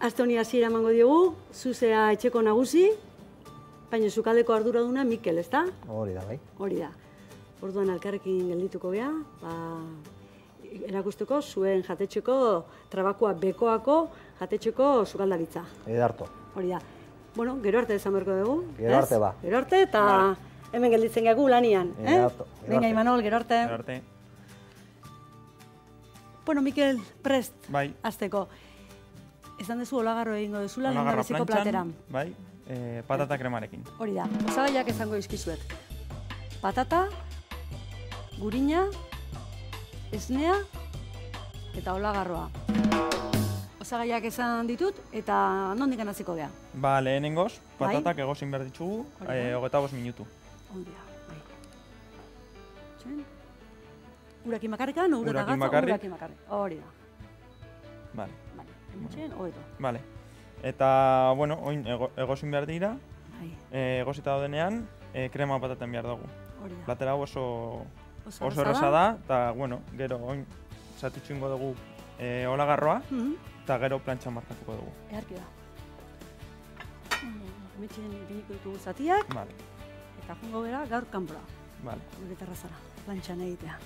Aste honi hasiera emango diogu, zuzea etxeko nagusi, baina sukaldeko arduraduna Mikel, ezta? Hori da, bai. Hori da. Orduan elkarrekin geldituko gea, erakusteko zuen jatetxeko, trabakoa bekoako jatetxeko sukaldaritza. Edarto. Hori da. Bueno, gero arte esan berko dugu. Gero arte ba. Gero arte eta hemen gelditzen gegu lanian. Edarto. Venga, Imanol, gero arte. Gero arte. Bueno, Mikel, prest, Bai. azteko. Esan dezu olagarro egingo duzula, Olagarro lehendabiziko plantxan, plateran. bai, patata kremarekin. Hori da, osagaiak esango izkizuet. Patata, gurina, esnea eta olagarroa. Osagaiak esan ditut eta nondik hasiko gea. Ba, lehenengoz, patatak egozin behar ditugu, 25 minutu. Hori da, bai. Txen? Urakin bakarrikan, ura eta Urakin gatza, bakarrik. urakin bakarrik. Hori da. Vale. Vale, hementxen, hobeto. Vale. Eta, bueno, oin egozin behar dira, Bai, egozita daudenean, krema pataten behar dugu. hori da. Platera hau oso erraza erraza da, eta, bueno, gero, oin, zatitxu ingo dugu olagarroa, eta gero plantxan markatuko dugu. Eharki da. Hementxen biniko ditugu zatiak, Vale, eta jungo gera gaur kanpora. vale. Gure terrazara, plantxan egitea.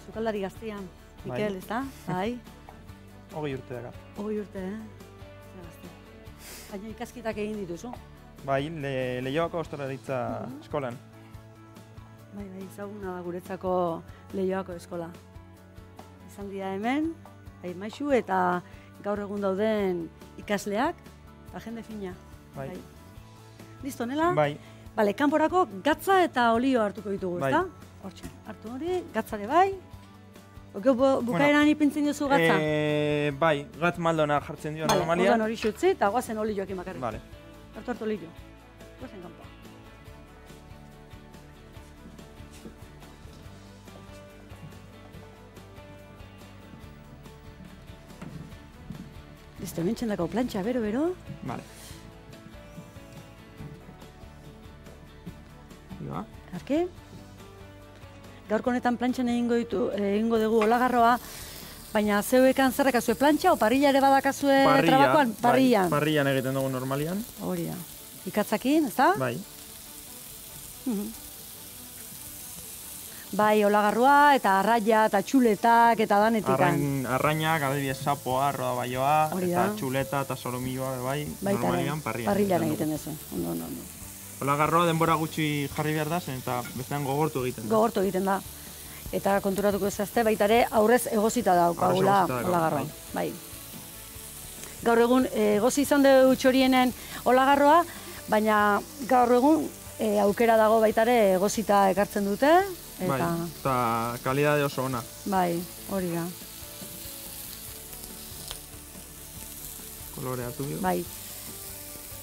Sukaldari gaztean, Mikel, ezta? Bai, 20 urte dakat. 20 urte, Zer gazte. Baina ikaskitak egin dituzu. Bai, Leioako ostalaritza eskolan. Bai, ezaguna da guretzako Leioako eskola. Izan dira hemen, maisu eta gaur egun dauden ikasleak, eta jende fina. Bai. Listo, nela? Bai, Bale, kanporako gatza eta olio hartuko ditugu, Bai. ezta? Hortxe, hartu hori, gatzare bai. Bukaeran ipintzen diozu gatza? Bai, gatz maldona jartzen dio Bale, normalian. orduan hori xutzi eta guazen olioak emakarrik. Vale. Hartu olio. Guazen kanpoa. Listo, hementxen dako plantxa, bero. Vale. Iba. Arke? Gaurko honetan plantxan egingo dugu olagarroa, baina zeuekan zerrakazue plantxa o parrilla ere badakazue trabakoan? Parrillan. Bai, parrillan egiten dugu normalian. Hori da. Ikatzakin, ezta? Bai. Bai, olagarroa eta arraia eta txuletak eta danetikan. Arrainak, adibidez sapoa, rodabaioa, Hori da. eta txuleta eta solomilloa bai, Baita normalian ere, parrillan. parrillan egiten duzu. Ondo. Olagarroa denbora gutxi jarri behar da zen eta bestean gogortu egiten da. Gogortu egiten da. Eta konturatuko ezazte, baita ere aurrez egozita daukagula Aurrez egozita olagarroa. daukagu, Bai. Gaur egun egozi izan dugu txorienen olagarroa, baina gaur egun aukera dago baita ere egozita ekartzen dute. Bai, eta kalidade oso ona. Bai, hori da. Koloreatu bio. Bai.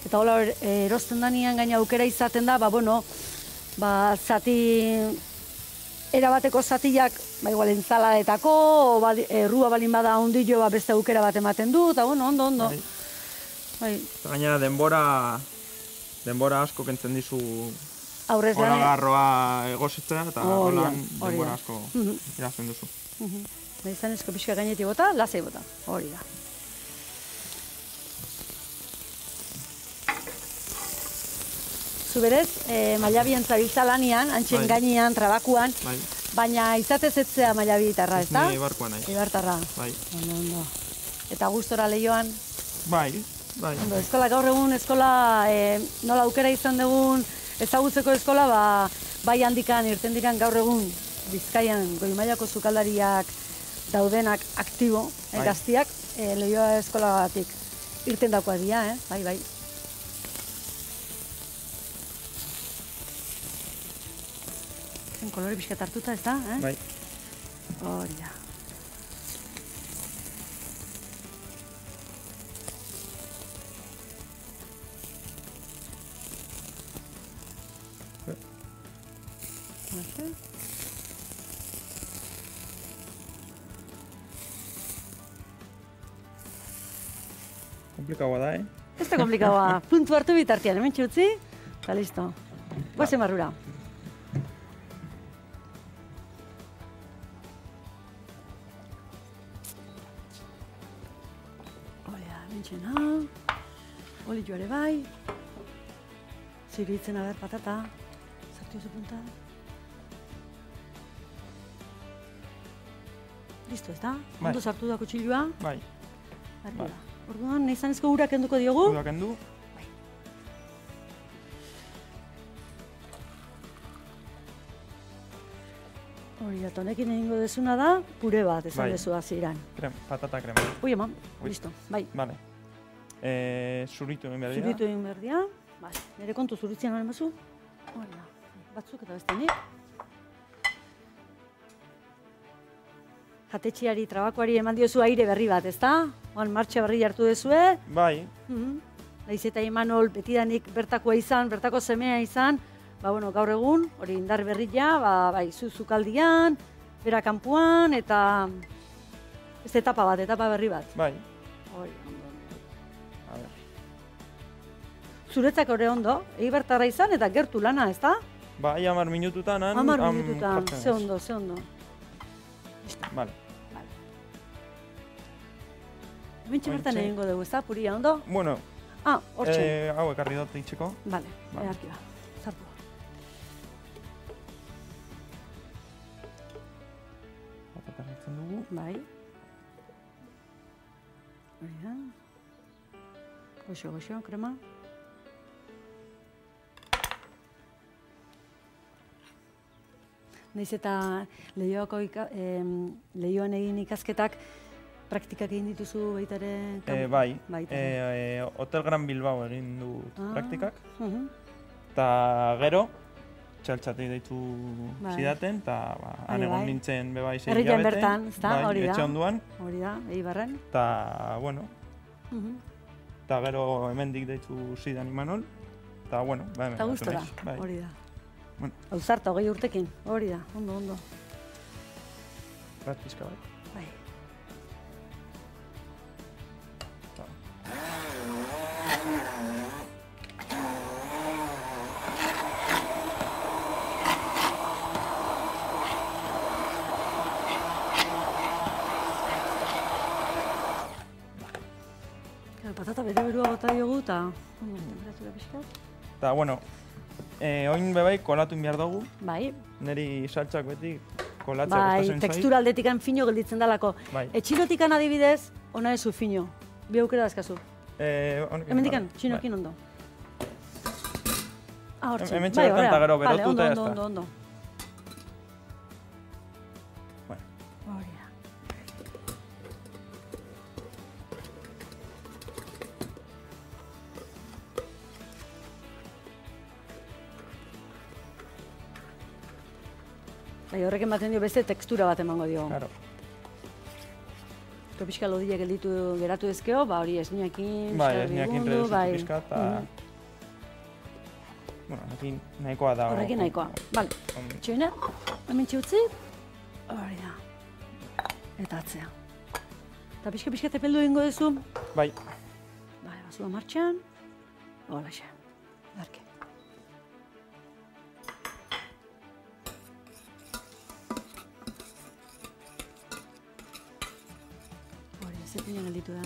Eta hola erosten danean gaina aukera izaten da, zati erabateko zatiak, igual entzaladetako, errua balin bada ondillo beste aukera bat ematen du, eta ondo. Bai. Gainera denbora asko kentzen dizu Aurrez olagarroa egozitzea, eta holan hori denbora da. asko irazten duzu. Izan esko pixka gainetik bota, lasai bota, hori da. Zuberez, mailabien zabiltza lanian, antxen gainean, trabakuan, baina izatez etzea mailabitarra, ez da? Ni Eibarkoa nahi. Eibartarra. Bai. Ondo. Eta gustora Leioan? Bai. Ondo, eskola gaur egun, nola aukera izan dugun ezagutzeko eskola, bai handikan irten diran gaur egun Bizkaian goi mailako sukaldariak daudenak aktibo, gaztiak, Leioa eskolagatik irten dakoa dira, bai. Kolore pixka hartuta, ez da? Bai. Hori da. Komplikaua da, Ez da komplikaua. Puntu hartu bitartian, hemen txutzi, eta listo. Guazen barrura. Bentxena, olio ere bai. Ziritzen, a ber, patata. Sartu oso punta. Listo, ez da? Ondo sartu da kutsilua? Bai. Orduan, nahi zanezko ura kenduko diogu? Ura kendu. Hori da, honekin egingo dezuna da, pure bat, esan dezu hasieran. Patata krema. Ui, eman, listo, bai. Vale. Zuritu egin behar dira. Zuritu egin behar dira. Nire kontu zuritzian hori mazu. Hori da, batzuk eta beste nik. Jatetxeari, trabakoari eman diozu aire berri bat, ezta? Oan martxa berri hartu dezue. Bai. Naiz eta Imanol betidanik bertakoa izan, bertako semea izan. Gaur egun, hori indar berria, zukaldian, bera kanpuan, eta ez etapa bat, etapa berri bat. Bai. Hori, ondo. Zuretzak hori ondo, eibartarra izan eta gertu lana, ez da? Bai, 10 minututan. 10 minututan, ze ondo. Listo. Vale. Bentsi bertan egingo dugu, ez da? Puria, ondo? Bueno. Hortxe. Hau ekarri dut itxeko. Vale, egarki ba. Zartu. Patata sartzen dugu. Bai. Hori da. Goxo, krema. Naiz eta lehioan egin ikasketak praktikak egin dituzu baita ere? Bai. Hotel Gran Bilbao egin dut praktikak. Eta gero, txaltxatik deitu zidaten, eta han egon nintzen bebai 6 hilabete. Herrian bertan, ez da? Hori da. Etxe onduan. Hori da, Eibarren. Eta, bueno. Eta gero hemendik deitu zidan Imanol. Eta, bueno, hemen. Eta gustora, hori da. Hau zarta, 20 urtekin, hori da, ondo. Bat pizka bat. Bai. Patata bere-berua bota diogu eta temperatura pixkat. Eta, bueno, oin bebai kolatu behar dugu. Bai. Neri saltxak beti kolatzea kostatzen zait. Bai, tekstura aldetikan fino gelditzen dalako. Etxilotikan adibidez, ona ezu fino. Bi aukera dazkazu. Hemendikan, txinokin ondo. Hortxe, hemen txeretan eta gero berotuta ez da. Ondo. Horrek ematen dio beste tekstura bat emango dio. Claro. Pixka lodile geratu ezkeo, hori esniakin, esniakin reduzitu pixka, eta... Bueno, horrekin nahikoa da. Horrekin nahikoa, bale. Txoina, hemen txutzi, hori da. Eta atzea. Eta pixka tepeldu egingo duzu. Bai. Bai, basua martxan. Holaxe, darke. Zepinen alditu da,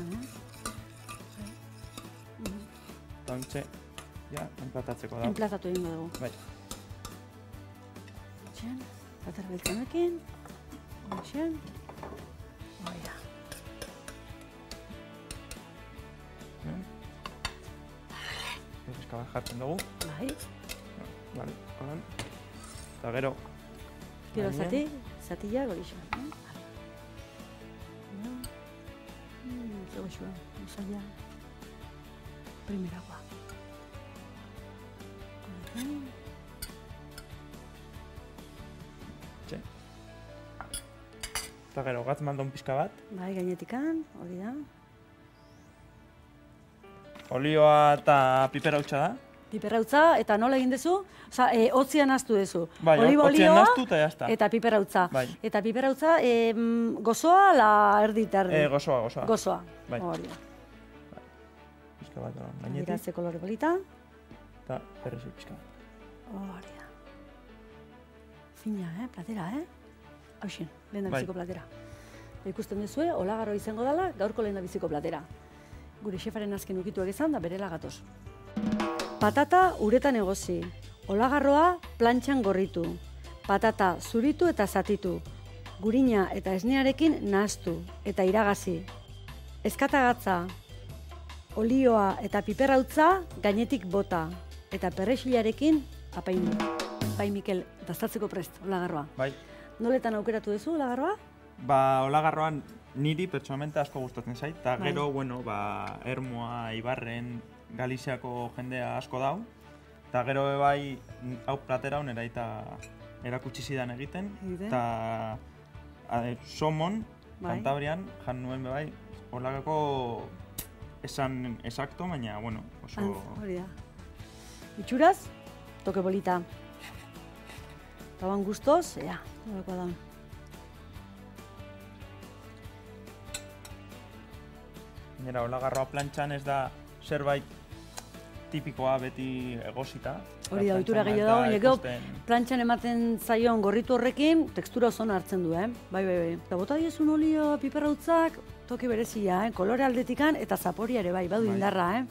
Eta ontxe, enplatatzeko da. Enplatatu egingo dugu. Bai. Txen, patar beltzanekin. Txen. Hori da. Pizka bat jartzen dugu. Bai. Bale, holan. Eta gero. Gero zatila, gorixo. Goxoa, usaila, primeragoa. Txe. Eta gero, gatz maldon pixka bat. Bai, gainetikan, hori da. Olioa eta piperautza da. Piperautza, eta nola egin duzu? Osa, hotzian naztu duzu. Bai, hotzian naztu eta jazta. Eta piperautza. Bai. Eta piperautza, gozoa, la erdi eta erdi? Gozoa. Gozoa, bai. Hori da. Pixka bat gainetik. Adirazze kolore polita. Eta berrezu pixka bat. Hori da. Fina, platera, Hauxen, lehen da biziko platera. Ikusten duzue, olagarro izango dela, gaurko lehen da biziko platera. gure xefaren azken ukituak izan, da berela gatoz. Patata uretan egozi, olagarroa plantxan gorritu, patata zuritu eta zatitu, gurina eta esnearekin nahaztu eta iragazi, ezkatagatza, olioa eta piperrautza gainetik bota, eta perrexilarekin apaindu. Bai, Mikel, daztatzeko prest, olagarroa. Bai. Noletan aukeratu duzu, olagarroa? Olagarroan niri pertsonalmente asko gustatzen zait, eta gero, Ermoa, Ibarren, Galiziako jendea asko dau, eta gero bai, hau platera honera eta erakutsi zidan egiten, eta Somon, Kantabrian, jan nuen bai, olagako esan exacto, baina, oso... Hori da. Itxuraz, toke bolita. Taban gustoz, nolakoa da. Nera, olagarroa plantxan ez da zerbait tipikoa beti egosita. Hori da, ohitura gehiago dago, plantxan ematen zaion gorritu horrekin, tekstura oso hartzen du, Bai. Eta bota diezun olio, piperrautzak, toki berezia, kolore aldetikan eta zaporia ere bai, badu indarra,